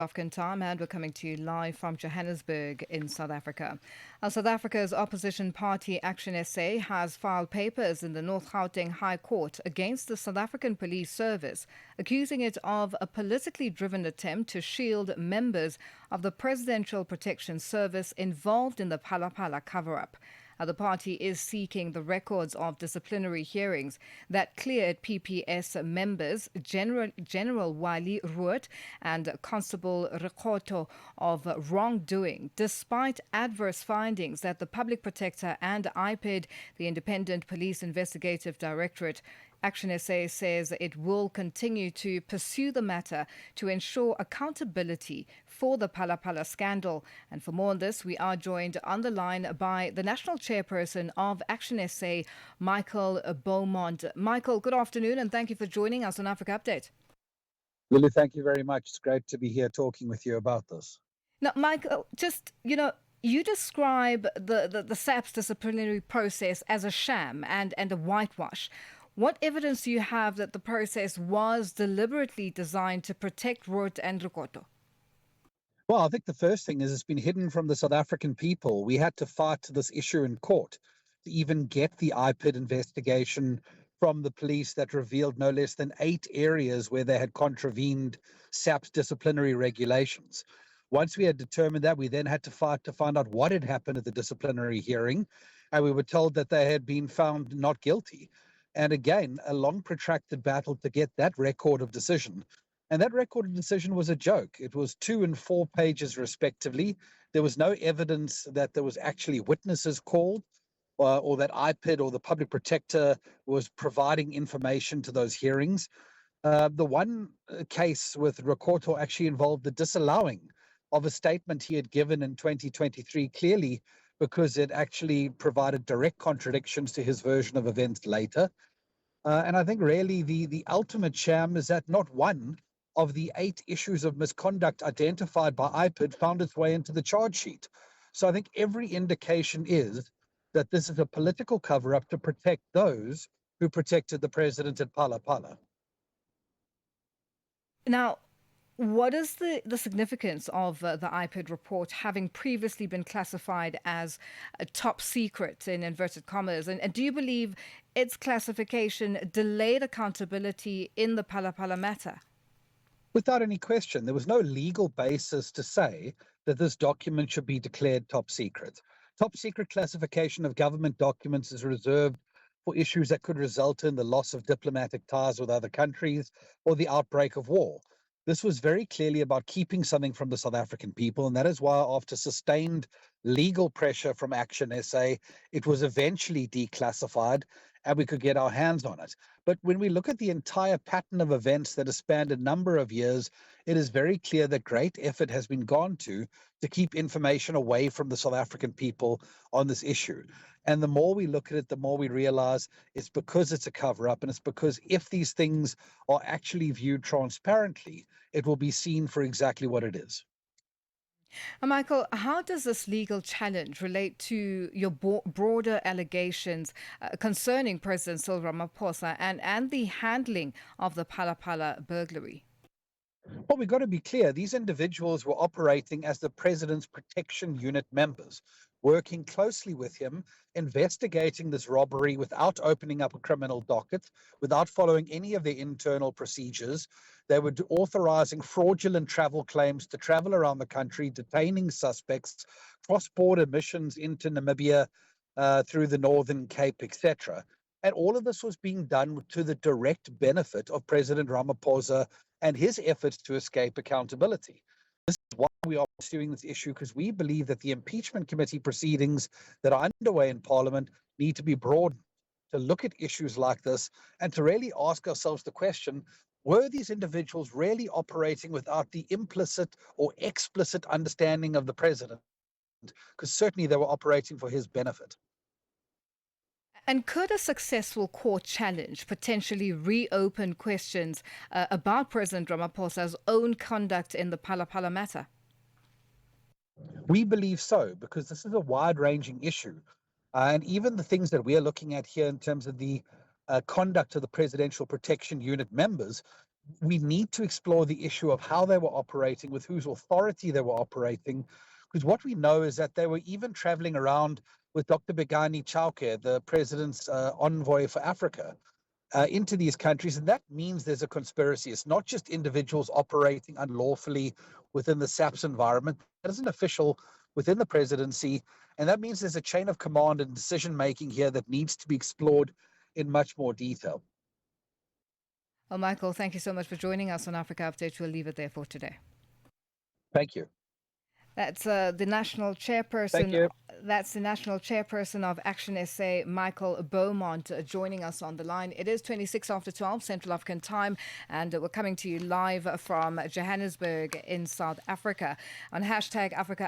African time, and we're coming to you live from Johannesburg in South Africa. South Africa's opposition party ActionSA has filed papers in the North Gauteng High Court against the South African Police Service, accusing it of a politically driven attempt to shield members of the Presidential Protection Service involved in the Phala Phala cover-up. The party is seeking the records of disciplinary hearings that cleared PPS members General Wally, Rhoode, and Constable Rekhoto of wrongdoing, despite adverse findings that the Public Protector and IPID, the Independent Police Investigative Directorate, ActionSA says it will continue to pursue the matter to ensure accountability for the Phala Phala scandal. And for more on this, we are joined on the line by the National Chairperson of ActionSA, Michael Beaumont. Michael, good afternoon, and thank you for joining us on Africa Update. Lily, thank you very much. It's great to be here talking with you about this. Now, Michael, you describe the SAPS disciplinary process as a sham and a whitewash. What evidence do you have that the process was deliberately designed to protect Rhoode and Rekhoto? Well, I think the first thing is it's been hidden from the South African people. We had to fight this issue in court to even get the IPID investigation from the police that revealed no less than 8 areas where they had contravened SAPS disciplinary regulations. Once we had determined that, we then had to fight to find out what had happened at the disciplinary hearing, and we were told that they had been found not guilty. And again, a long protracted battle to get that record of decision. And that record of decision was a joke. It was 2 and 4 pages respectively. There was no evidence that there was actually witnesses called or that IPID or the Public Protector was providing information to those hearings. The one case with Rekhoto actually involved the disallowing of a statement he had given in 2023, clearly because it actually provided direct contradictions to his version of events later. And I think really the ultimate sham is that not one of the 8 issues of misconduct identified by IPID found its way into the charge sheet. So I think every indication is that this is a political cover-up to protect those who protected the president at Phala Phala. Now, what is the significance of the IPID report having previously been classified as a top secret, in inverted commas? And do you believe its classification delayed accountability in the Phala Phala matter? Without any question, there was no legal basis to say that this document should be declared top secret. Top secret classification of government documents is reserved for issues that could result in the loss of diplomatic ties with other countries or the outbreak of war. This was very clearly about keeping something from the South African people, and that is why, after sustained legal pressure from ActionSA, it was eventually declassified and we could get our hands on it. But when we look at the entire pattern of events that has spanned a number of years, it is very clear that great effort has been gone to keep information away from the South African people on this issue. And the more we look at it, the more we realize it's because it's a cover-up, and it's because if these things are actually viewed transparently, it will be seen for exactly what it is. Michael, how does this legal challenge relate to your broader allegations concerning President Cyril Ramaphosa and the handling of the Phala Phala burglary? Well, we've got to be clear. These individuals were operating as the president's protection unit members, working closely with him, investigating this robbery without opening up a criminal docket, without following any of their internal procedures. They were authorizing fraudulent travel claims to travel around the country, detaining suspects, cross-border missions into Namibia through the Northern Cape, etc. And all of this was being done to the direct benefit of President Ramaphosa and his efforts to escape accountability. This is why we are pursuing this issue, because we believe that the impeachment committee proceedings that are underway in Parliament need to be broadened to look at issues like this and to really ask ourselves the question, were these individuals really operating without the implicit or explicit understanding of the president? Because certainly they were operating for his benefit. And could a successful court challenge potentially reopen questions about President Ramaphosa's own conduct in the Phala Phala matter? We believe so, because this is a wide-ranging issue. And even the things that we are looking at here in terms of the conduct of the Presidential Protection Unit members we need to explore the issue of how they were operating, with whose authority they were operating, because what we know is that they were even traveling around with Dr. Begani Chauke, the president's envoy for Africa, into these countries. And that means there's a conspiracy. It's not just individuals operating unlawfully within the SAPS environment. That is an official within the presidency. And that means there's a chain of command and decision making here that needs to be explored in much more detail. Well, Michael, thank you so much for joining us on Africa Update. We'll leave it there for today. Thank you. That's the national chairperson. Thank you. That's the national chairperson of ActionSA, Michael Beaumont, joining us on the line. It is 26 after 12 Central African time, and we're coming to you live from Johannesburg in South Africa on hashtag Africa